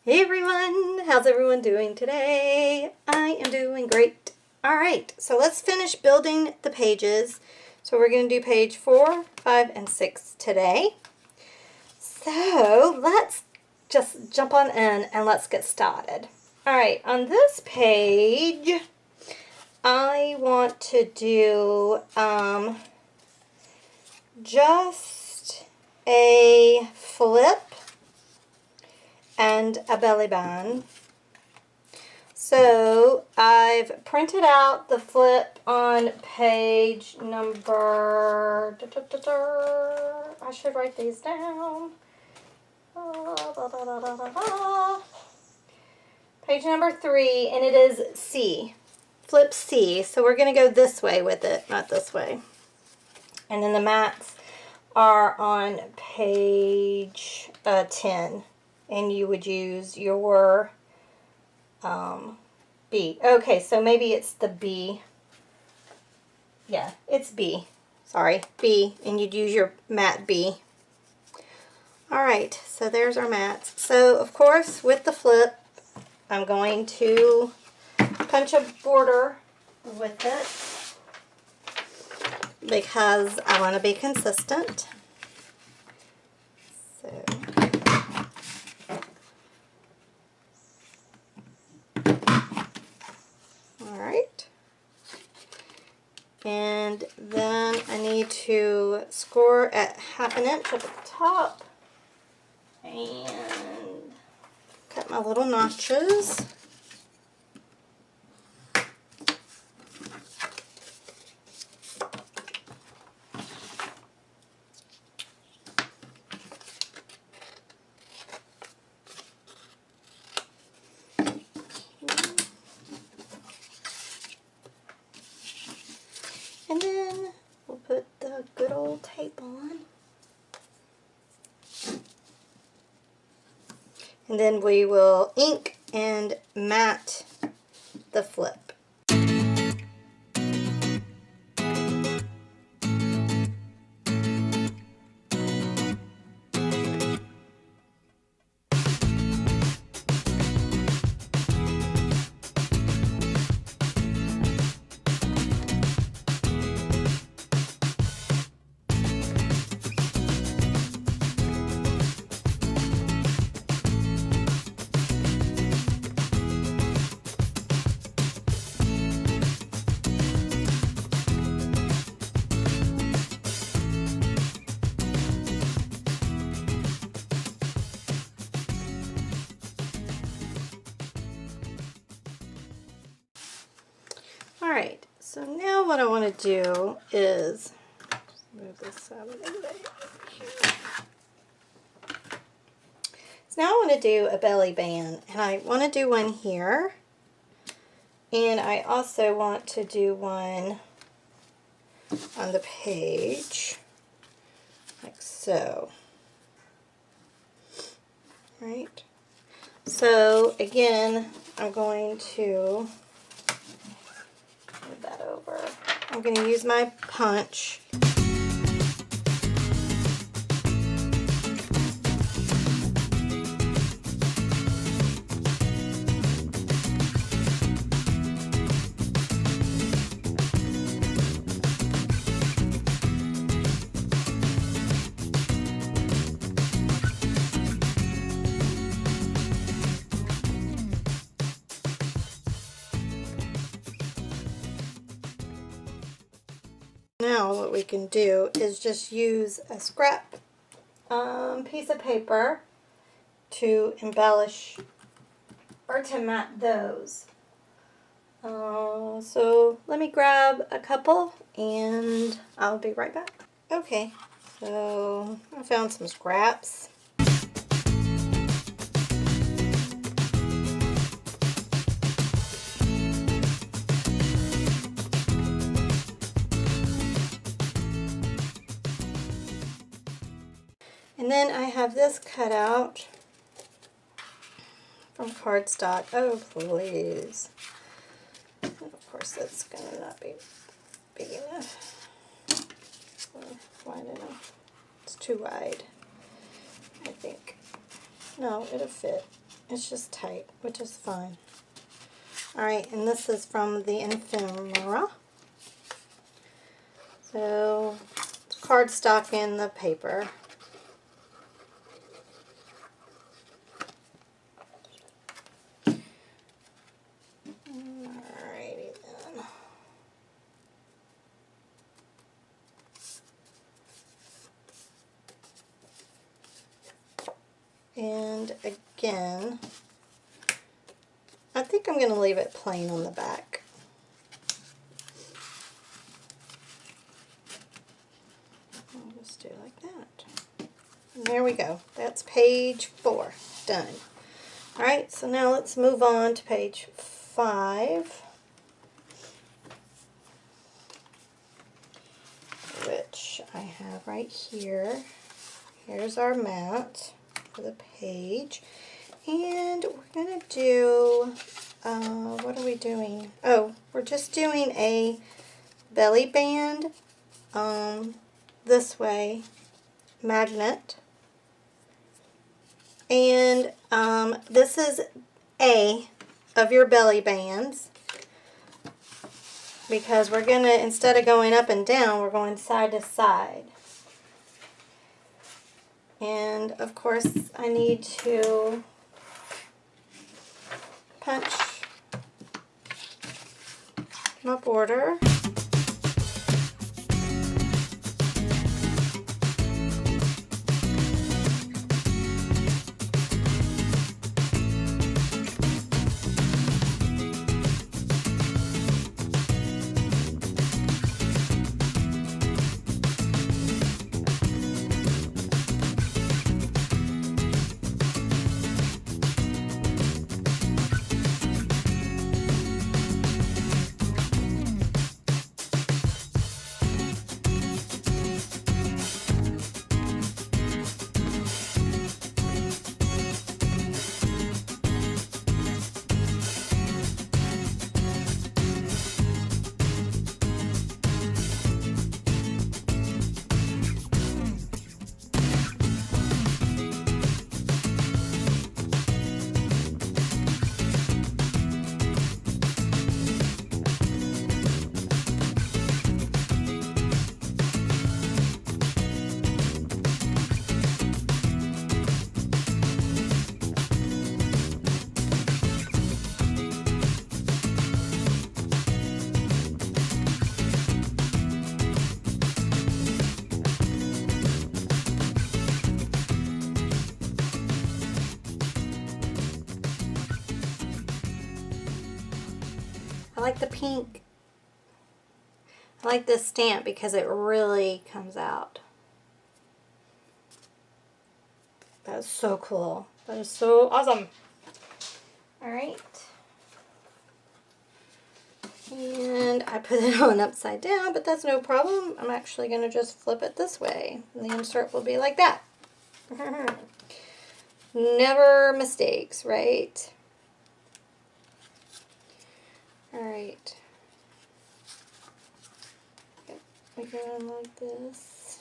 Hey everyone, how's everyone doing today? I am doing great. Alright, so let's finish building the pages. So we're going to do page 4, 5, and 6 today. So let's just jump on in and let's get started. Alright, on this page, I want to do just a flip and a belly band. So I've printed out the flip on page number, I should write these down. Page number 3, and it is C. Flip C. So we're going to go this way with it, not this way. And then the mats are on page 10. And you would use your B. Okay, so maybe it's the B. Yeah, it's B. Sorry, B. And you'd use your mat B. Alright, so there's our mats. So, of course, with the flip, I'm going to punch a border with it because I want to be consistent. So, alright. And then I need to score at 1/2 inch at the top and cut my little notches. And then we'll put the good old tape on. And then we will ink and mat the flip. Alright, so now what I want to do is move this out of the way. So now I want to do a belly band, and I want to do one here, and I also want to do one on the page, like so. Right? So again, I'm going to move that over. I'm going to use my punch. Now what we can do is just use a scrap piece of paper to embellish or to mat those. So let me grab a couple and I'll be right back. Okay, so I found some scraps. And then I have this cut out from cardstock. Oh, please. And of course, that's going to not be big enough. Or wide enough. It's too wide, I think. No, it'll fit. It's just tight, which is fine. Alright, and this is from the ephemera. So, cardstock in the paper. Alrighty then. And again, I think I'm going to leave it plain on the back. I'll just do it like that. And there we go. That's page 4. Done. Alright, so now let's move on to page 5. Which I have right here. Here's our mat for the page. And we're going to do, what are we doing? Oh, we're just doing a belly band this way magnet. And this is A of your belly bands, because we're going to, instead of going up and down, we're going side to side. And of course I need to punch my border. I like the pink. I like this stamp because it really comes out. That's so cool. That is so awesome. Alright. And I put it on upside down, but that's no problem. I'm actually going to just flip it this way. And the insert will be like that. Never mistakes, right? Alright. Again, like this.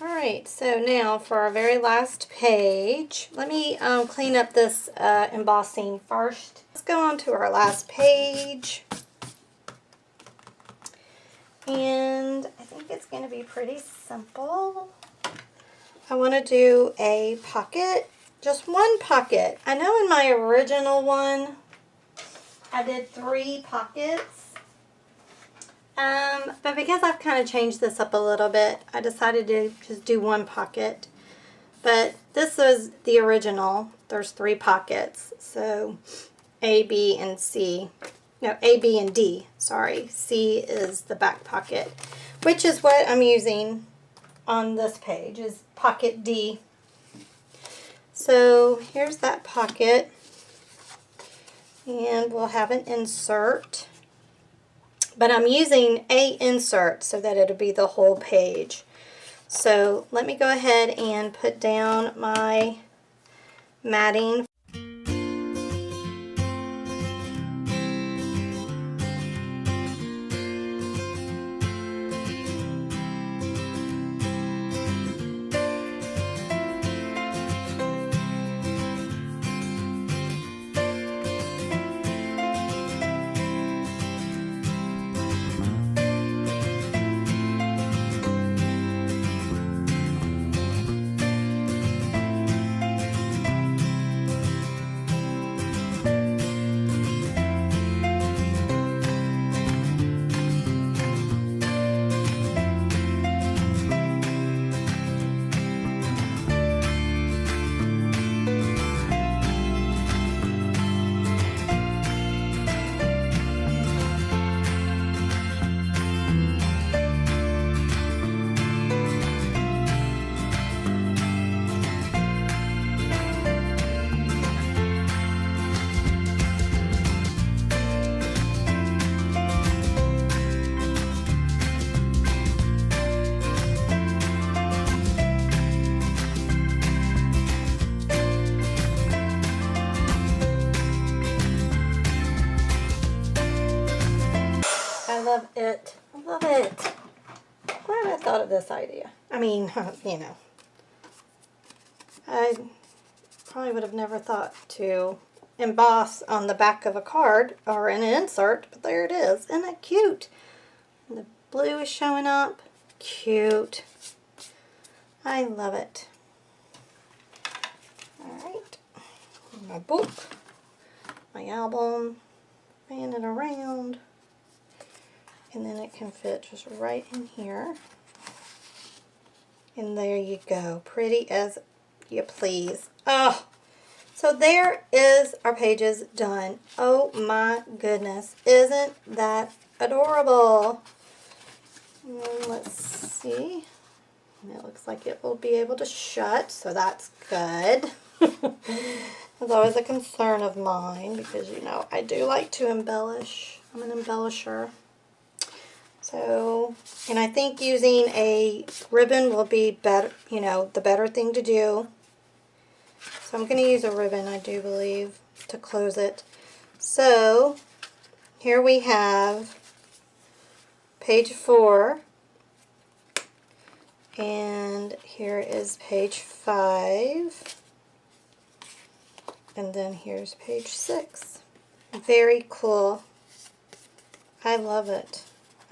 Alright, so now for our very last page, let me clean up this embossing first. Let's go on to our last page. And I think it's going to be pretty simple. I want to do a pocket, just one pocket. I know in my original one, I did 3 pockets. But because I've kind of changed this up a little bit, I decided to just do 1 pocket. But this is the original. There's 3 pockets. So A, B, and C. No, A, B, and D. Sorry. C is the back pocket, which is what I'm using on this page, is pocket D. So here's that pocket. And we'll have an insert. But I'm using a insert so that it'll be the whole page. So let me go ahead and put down my matting. it. I love it. Glad I thought of this idea. I mean, you know, I probably would have never thought to emboss on the back of a card or an insert, but there it is. Isn't that cute? And the blue is showing up. Cute. I love it. Alright. My book. My album. Fan it around. And then it can fit just right in here. And there you go. Pretty as you please. Oh! So there is our pages done. Oh my goodness. Isn't that adorable? And let's see. And it looks like it will be able to shut, so that's good. That's always a concern of mine because, you know, I do like to embellish. I'm an embellisher. So, and I think using a ribbon will be better, you know, the better thing to do. So I'm going to use a ribbon, I do believe, to close it. So here we have page 4, and here is page 5, and then here's page 6. Very cool. I love it.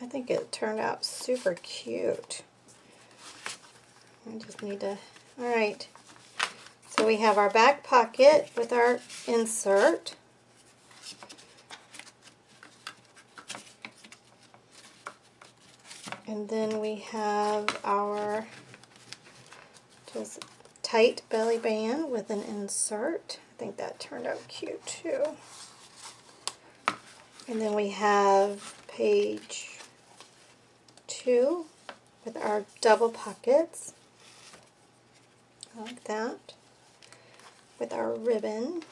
I think it turned out super cute. I just need to, alright. So we have our back pocket with our insert. And then we have our just tight belly band with an insert. I think that turned out cute too. And then we have page 2 with our double pockets. Like that. With our ribbon.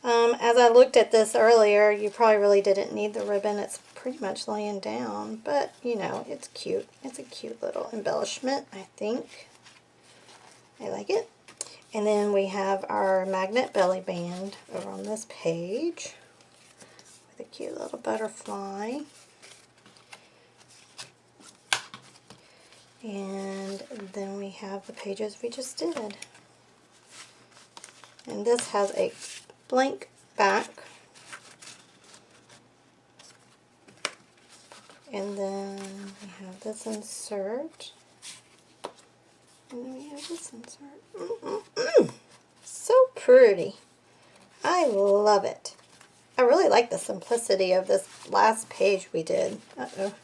As I looked at this earlier, you probably really didn't need the ribbon. It's pretty much laying down, but you know, it's cute. It's a cute little embellishment, I think. I like it. And then we have our magnet belly band over on this page with a cute little butterfly. And then we have the pages we just did. And this has a blank back. And then we have this insert. And then we have this insert. So pretty. I love it. I really like the simplicity of this last page we did. Uh-oh.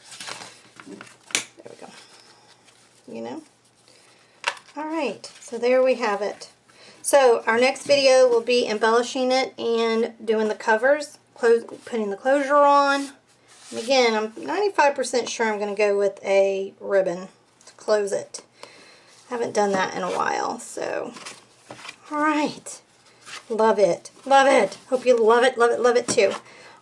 There we go. You know? Alright, so there we have it. So our next video will be embellishing it and doing the covers, putting the closure on. And again, I'm 95% sure I'm going to go with a ribbon to close it. I haven't done that in a while, so alright. Love it. Love it. Hope you love it, love it, love it too.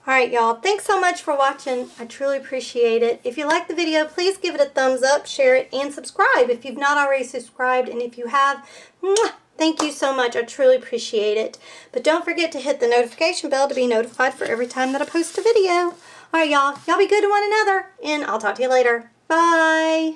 Alright, y'all. Thanks so much for watching. I truly appreciate it. If you like the video, please give it a thumbs up, share it, and subscribe if you've not already subscribed. And if you have, mwah, thank you so much. I truly appreciate it. But don't forget to hit the notification bell to be notified for every time that I post a video. Alright, y'all. Y'all be good to one another, and I'll talk to you later. Bye.